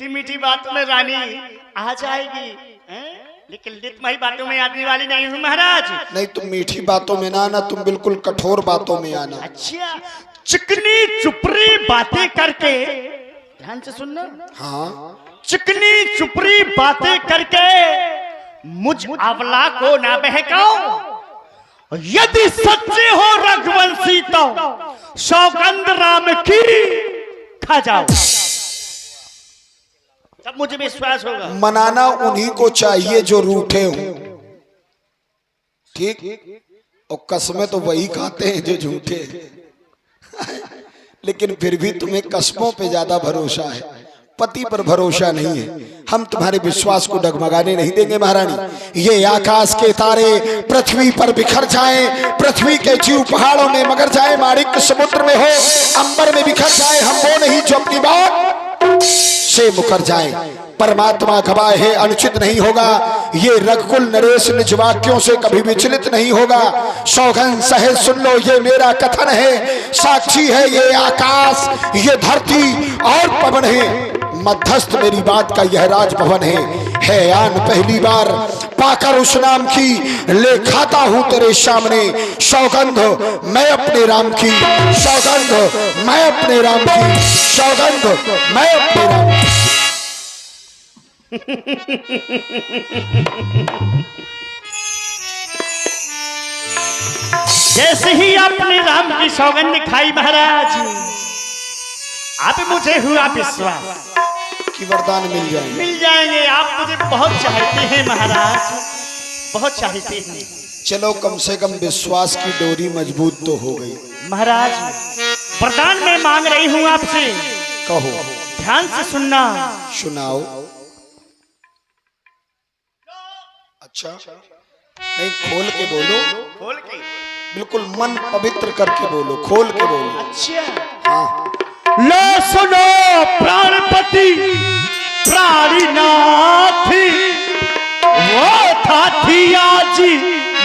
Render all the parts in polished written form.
मीठी मीठी बातों में रानी आ जाएगी, लेकिन लिटमाही बातों में आने वाली नहीं हूँ महाराज। नहीं, तुम मीठी बातों में ना आना, तुम बिल्कुल कठोर बातों में आना। अच्छा, चिकनी चुपड़ी बातें करके, ध्यान से सुनना। हाँ, चिकनी चुपड़ी बातें करके मुझ अवला को ना बहकाओ। यदि सच्चे हो रघुवंशी तो सौगंध राम की खा जाओ, तब मुझे विश्वास होगा। मनाना उन्हीं को चाहिए जो रूठे हो, ठीक, और कसमें तो वही खाते हैं जो झूठे लेकिन फिर भी तुम्हें कस्मों पे ज्यादा भरोसा है, पति पर भरोसा नहीं है। हम तुम्हारे विश्वास को डगमगाने नहीं देंगे महारानी। ये आकाश के तारे पृथ्वी पर बिखर जाएं, पृथ्वी के जीव पहाड़ों में मगर जाए, माणिक समुद्र में हो, अंबर में बिखर जाए, हम वो नहीं जो अपनी बात से मुकर जाए। परमात्मा गवाह है, अनुचित नहीं होगा। ये रघुकुल नरेश निज वाक्यों से कभी विचलित नहीं होगा। सौगंध सहे सुन लो, ये मेरा कथन है, साक्षी है ये आकाश, ये धरती और पवन है, मध्यस्थ मेरी बात का यह राजभवन है आन पहली बार पाकर उस नाम की ले खाता हूं तेरे सामने। सौगंध मैं अपने राम की, सौगंध मैं अपने राम की, सौगंध मैं अपने राम की। जैसे ही आपने राम की सौगंध खाई महाराज, आप मुझे हुआ विश्वास कि वरदान मिल जाएंगे। आप मुझे बहुत चाहते हैं महाराज, बहुत चाहते हैं। चलो कम से कम विश्वास की डोरी मजबूत तो हो गई। महाराज, वरदान मैं मांग रही हूँ आपसे, कहो। ध्यान से सुनना। सुनाओ। अच्छा, नहीं, खोल के बोलो, खोल के, बिल्कुल मन पवित्र करके बोलो, खोल के बोलो। अच्छा, हाँ। लो सुनो प्राणपति प्राणीनाथी, वो थाथी आज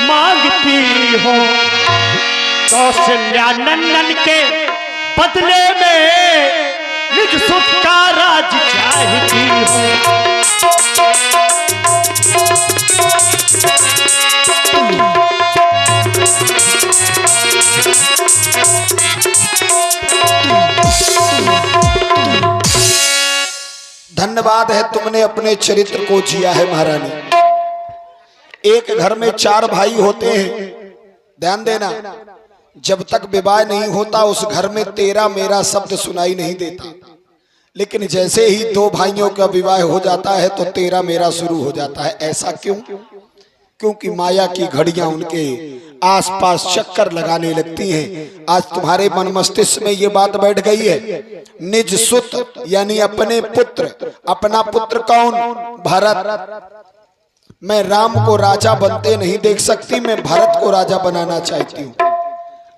मांगती हो, कौशल्या नंदन के बदले में निज सुख का राज चाहती हो। धन्यवाद है, तुमने अपने चरित्र को जिया है महारानी। एक घर में 4 भाई होते हैं, ध्यान देना, जब तक विवाह नहीं होता उस घर में तेरा मेरा शब्द सुनाई नहीं देता, लेकिन जैसे ही 2 भाइयों का विवाह हो जाता है तो तेरा मेरा शुरू हो जाता है। ऐसा क्यों? क्योंकि माया की घड़ियां उनके आसपास चक्कर लगाने लगती हैं। आज तुम्हारे मन मस्तिष्क में ये बात बैठ गई है, निज सुत यानी अपने पुत्र। अपना पुत्र कौन? भरत। मैं राम को राजा बनते नहीं देख सकती, मैं भरत को राजा बनाना चाहती हूँ।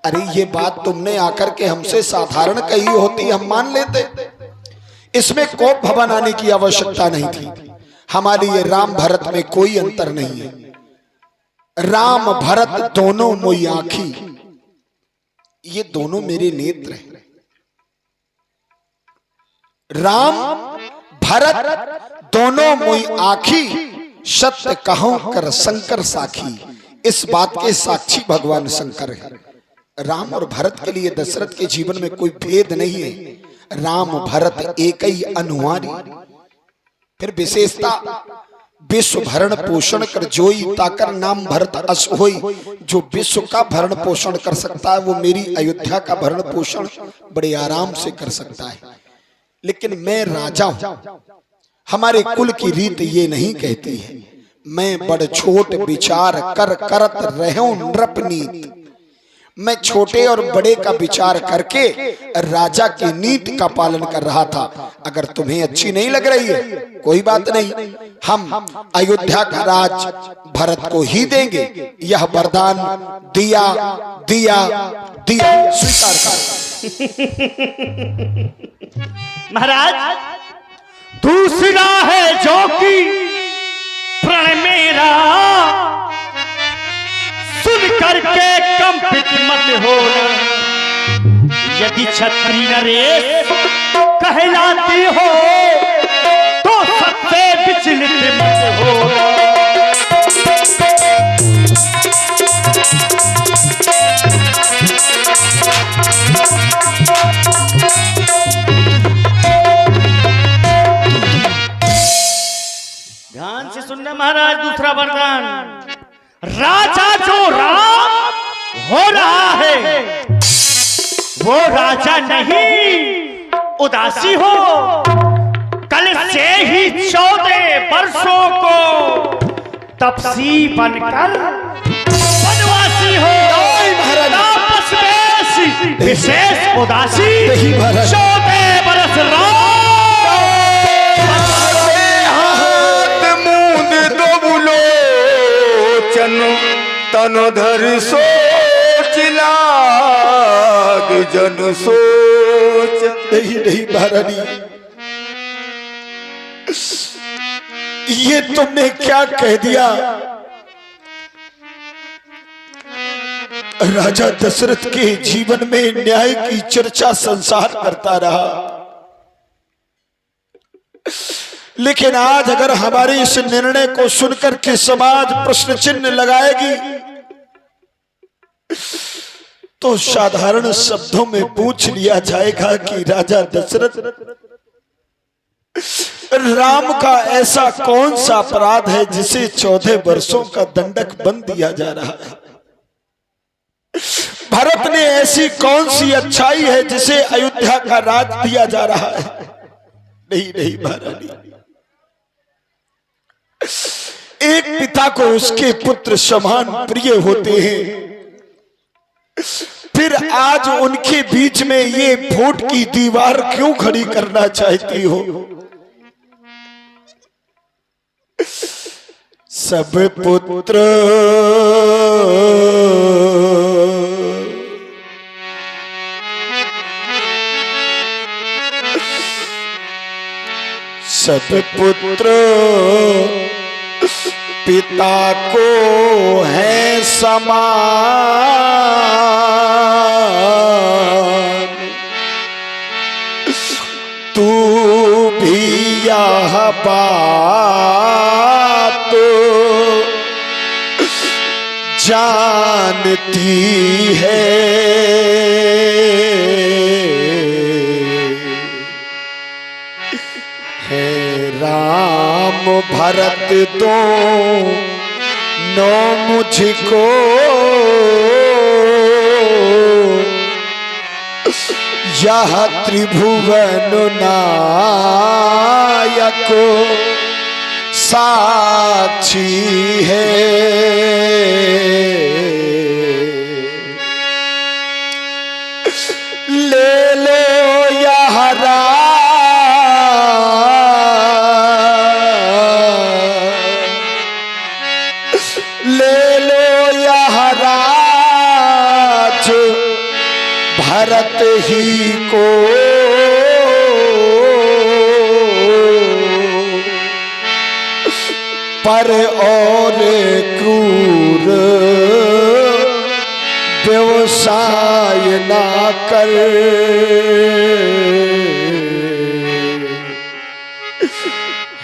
अरे ये बात तुमने आकर के हमसे साधारण कही होती, हम मान लेते, इसमें कोप भवन आने की आवश्यकता नहीं थी। हमारे ये राम भरत में कोई अंतर नहीं है। राम भरत दोनों मोई आँखी, ये दोनों मेरे नेत्र हैं। राम भरत दोनों मोई आँखी, सत्य कहूं कर शंकर साखी। इस बात के साक्षी भगवान शंकर है। राम और भरत के लिए दशरथ के जीवन में कोई भेद नहीं है। राम भरत एक ही अनुहारी। फिर विशेषता, विश्व भरण पोषण कर जोई ताकर नाम भरत अस होई। जो विश्व का भरण पोषण कर सकता है वो मेरी अयोध्या का भरण पोषण बड़े आराम से कर सकता है। लेकिन मैं राजा हूं, हमारे कुल की रीत ये नहीं कहती है। मैं बड़ छोट विचार कर करत रहूं नृपनीत। मैं छोटे और बड़े का विचार करके राजा की नीति का पालन कर रहा था। अगर तुम्हें अच्छी नहीं लग रही है कोई बात नहीं, हम अयोध्या का राज भरत को ही देंगे। यह वरदान दिया दिया दिया, स्वीकार कर। महाराज, दूसरा है जो कि प्रण मेरा सुन करके कंपित मत होना। यदि क्षत्रिय नरेश कहलाती हो सुनना महाराज दूसरा वरदान। राजा जो राम हो रहा है वो राजा नहीं उदासी हो। कल से ही 14 वर्षों को तपसी बनकर वनवासी हो। तापस वेश विशेष उदासी 14 वर्ष राम। तन धर सोच लाग जन सोच। नहीं महारानी, ये तुमने क्या कह दिया? राजा दशरथ के जीवन में न्याय की चर्चा संसार करता रहा, लेकिन आज अगर हमारे इस निर्णय को सुनकर के समाज प्रश्न चिन्ह लगाएगी तो साधारण शब्दों में पूछ लिया जाएगा कि राजा दशरथ राम का ऐसा कौन सा अपराध है जिसे 14 वर्षों का दंडक बन दिया जा रहा है? भरत ने ऐसी कौन सी अच्छाई है जिसे अयोध्या का राज दिया जा रहा है? नहीं महारानी, एक पिता को उसके पुत्र समान प्रिय होते हैं, फिर आज उनके बीच में ये फूट की दीवार क्यों खड़ी करना चाहती हो? सब पुत्र सब पुत्र पिता को है समान, तू भी यह बात जानती है। राम भरत दोनों मुझको यह त्रिभुवन नायक साक्षी है। ले लो यह भरत ही को पर और क्रूर व्यवसाय ना कर।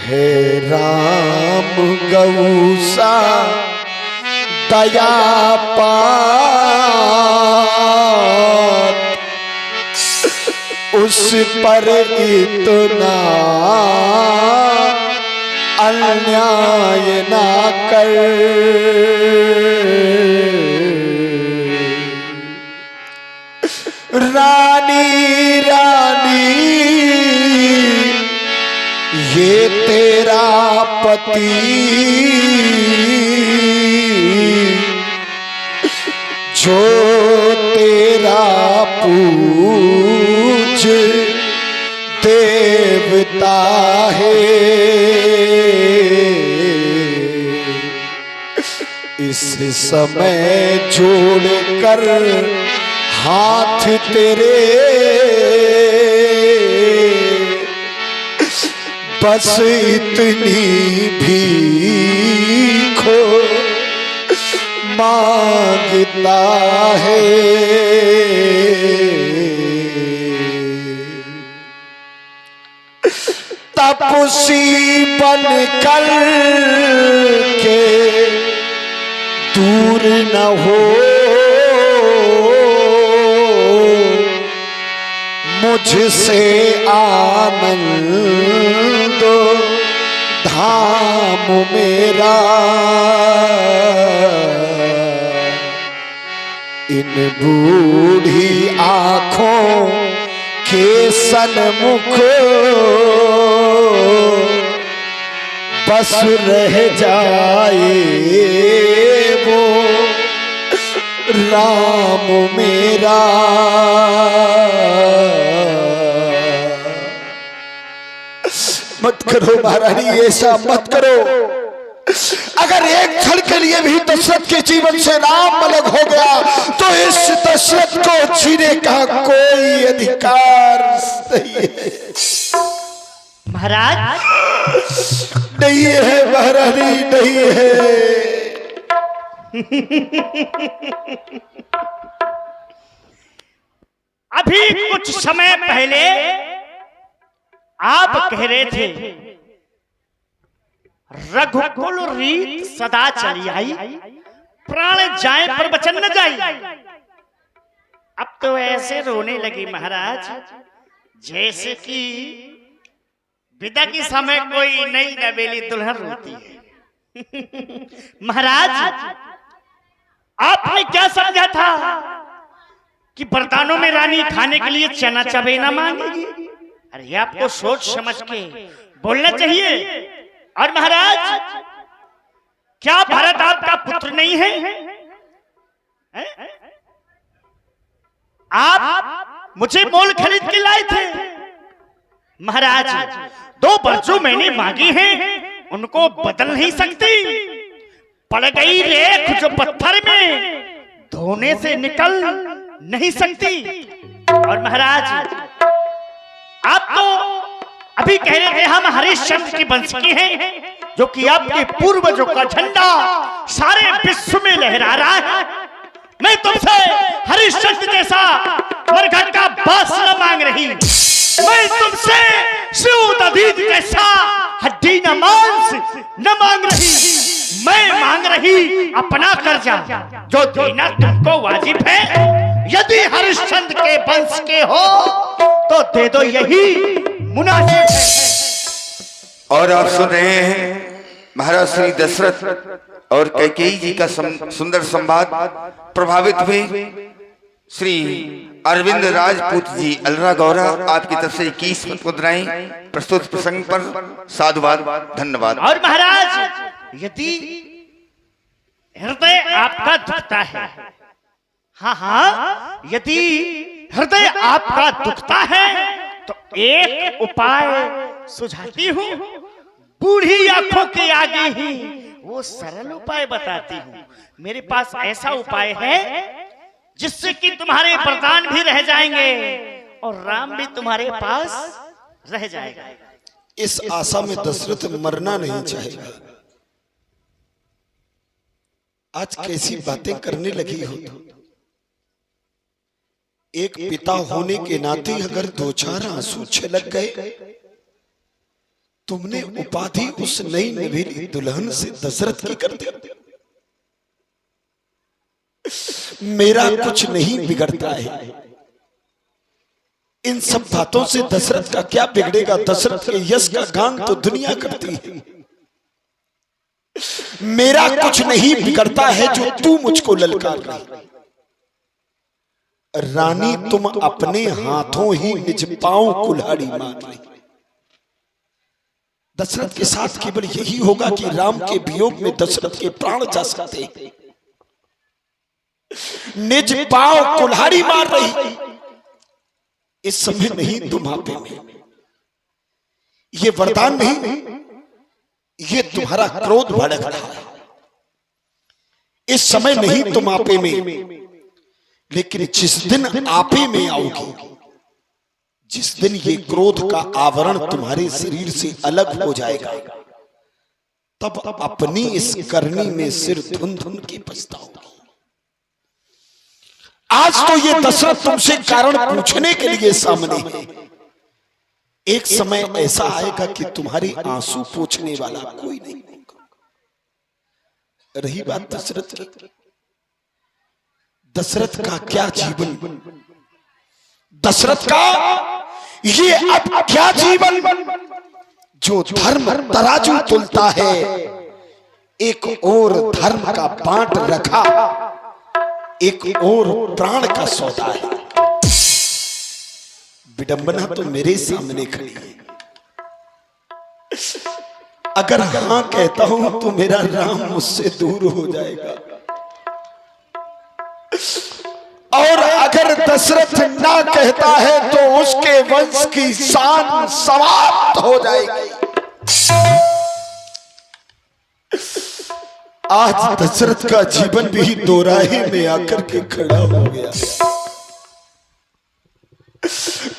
हे राम गौसा दया पात, उस पर इतना अन्याय ना कर। रानी रानी ये तेरा पति जो तेरा पूज देवता है, इस समय जोड़ कर हाथ तेरे बस इतनी भीख मांगता है। तपसी बन कर के दूर न हो, मुझसे आनंद धाम राम मेरा इन बूढ़ी आंखों के सन्मुख बस रह जाए वो राम मेरा। मत करो महारानी, ऐसा मत करो। अगर एक क्षण के लिए भी दशरथ के जीवन से राम अलग हो गया तो इस दशरथ को जीने का कोई अधिकार नहीं है। महाराज नहीं है महारानी, नहीं है। अभी कुछ समय पहले आप कह रहे थे रघुकुल रीत सदा चली आई, प्राण जाए पर वचन न जाए। अब तो ऐसे रोने लगी महाराज जैसे कि विदा के समय कोई नई नवेली दुल्हन रोती है। महाराज आपने क्या समझा था कि बरतानों में रानी खाने के लिए चना चबेना मांगेगी? अरे आपको सोच समझ के बोलना चाहिए। और महाराज क्या भरत आपका पुत्र नहीं है? आप मुझे मोल खरीद के लाए थे। महाराज 2 बरसों मैंने मांगी हैं, उनको बदल नहीं सकती। पड़ गई रेख जो पत्थर में धोने से निकल नहीं सकती। और महाराज आप तो अभी कह रहे थे हम हरिश्चंद्र की वंश की हैं, जो कि आपके पूर्वजों का झंडा सारे विश्व में लहरा रहा है। मैं तुमसे हरिश्चंद्र जैसा मरघट का बास न मांग रही, मैं तुमसे शिवदधीज जैसा हड्डी न मांस न मांग रही। मैं मांग रही अपना कर्जा जो देना तुमको वाजिब है। यदि हरिश्चंद्र के वंश के हो तो दे दो, यही मुनासिब है। और आप सुन रहे हैं महाराज श्री दशरथ और कैकेयी जी का सुंदर संवाद। प्रभावित हुए श्री अरविंद राजपूत जी अलरा गौरा आपकी तरफ से 21 मुद्राएं प्रस्तुत प्रसंग पर साधुवाद, धन्यवाद। और महाराज यदि हृदय आपका दुखता है, हाँ, यदि हृदय आपका दुखता है तो एक उपाय सुझाती हूँ। बूढ़ी आंखों के आगे ही वो सरल उपाय बताती हूँ। मेरे पास ऐसा उपाय है जिससे कि तुम्हारे वरदान भी रह जाएंगे और राम भी तुम्हारे पास रह जाएगा। इस आशा में दशरथ मरना नहीं चाहेगा। आज कैसी बातें करने लगी हो? एक पिता होने के नाते अगर 2-4 आंसू छलक गए, तुमने उपाधि उस नई नवेली दुल्हन से दशरथ की कर दी। मेरा कुछ नहीं बिगड़ता है। इन सब बातों से दशरथ का क्या बिगड़ेगा? दशरथ के यश का गान तो दुनिया करती है। मेरा कुछ नहीं बिगड़ता है जो तू मुझको ललकार रही। रानी तुम अपने हाथों ही निज पांव कुल्हाड़ी मार रही। दशरथ के साथ केवल यही होगा कि राम के वियोग में दशरथ के प्राण जा सकते। निज पांव कुल्हाड़ी मार रही। इस समय नहीं तुम आपे में, ये वरदान नहीं, ये तुम्हारा क्रोध भड़क रहा है। इस समय नहीं तुम आपे में, लेकिन जिस दिन आपे में आओगी, जिस दिन ये क्रोध का आवरण तुम्हारे शरीर से अलग हो जाएगा, तब अपनी इस करनी में सिर धुन धुन के पछताओगी। आज तो ये दशरथ तुमसे कारण पूछने के लिए सामने है। एक समय ऐसा आएगा कि तुम्हारे आंसू पोंछने वाला कोई नहीं होगा। रही बात दशरथ की, दशरथ का क्या जीवन, दशरथ का ये अब क्या जीवन जो धर्म तराजू तुलता है, एक और धर्म का बांट रखा, एक और प्राण का सौदा है। विडंबना तो मेरे सामने खड़ी है। अगर हाँ कहता हूं तो मेरा राम मुझसे दूर हो जाएगा, और अगर दशरथ ना कहता है तो उसके वंश की शान समाप्त हो जाएगी। आज दशरथ का जीवन भी दोराहे में आकर के खड़ा हो गया।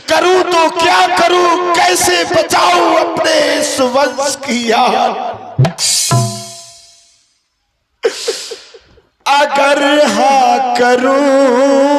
करूं तो क्या करूं, कैसे बचाऊं अपने इस वंश की याद। अगर हाँ करूं